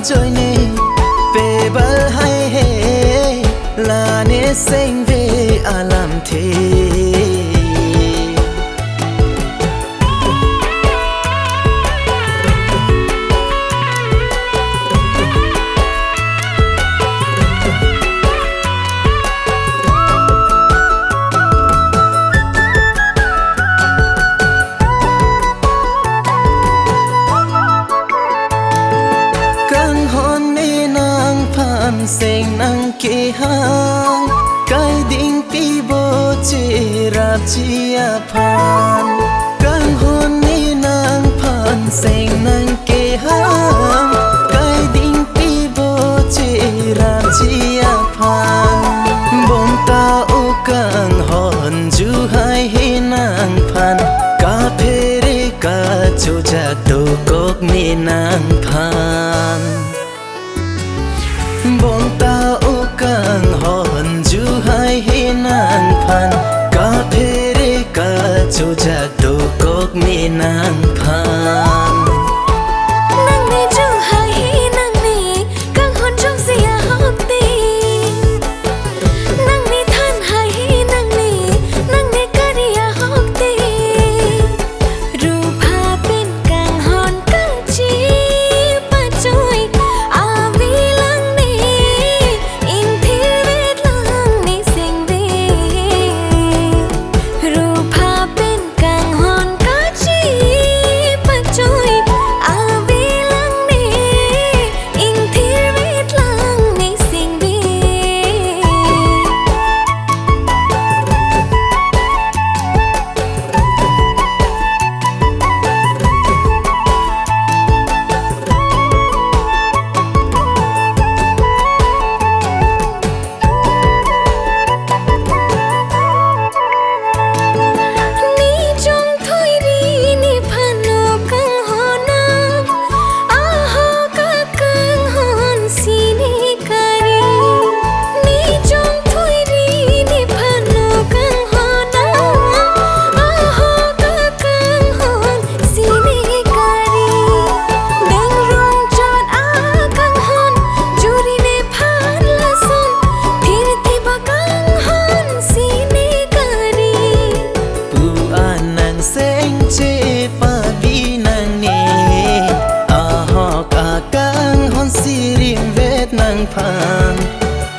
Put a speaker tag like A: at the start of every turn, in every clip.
A: chơi nè về bờ hay hè là nè sinh về làm thế sinh năng kỳ hang cái đinh pi bố chỉ rạp chia phan căn hôn ni năng phan sinh năng kỳ hang cái đinh pi bố chỉ rạp chia phan bông ta u càng hòn du hai hi năng phan cà phê ri cà chu cha tu cốc ni năng phan bông ta u càng hòn du hai hi nàng phan cà phê ri cà chu cha tu cốc mi nàng phan
B: nàng ni chu hai hi nàng ni càng hòn trong xia hốc ti nàng ni than hai hi nàng ni cà ria hốc ti ru pha bên càng hòn càng chi pa chui a vi
A: phan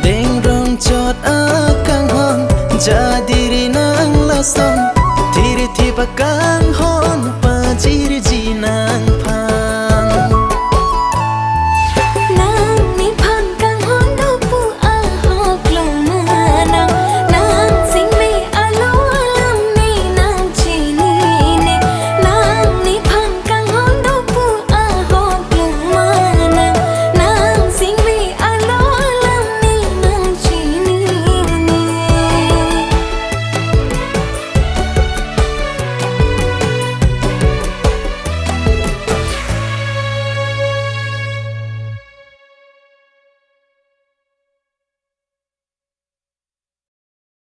A: đeng rong chót càng hòn cha diri nang la son thiri thi pa càng hòn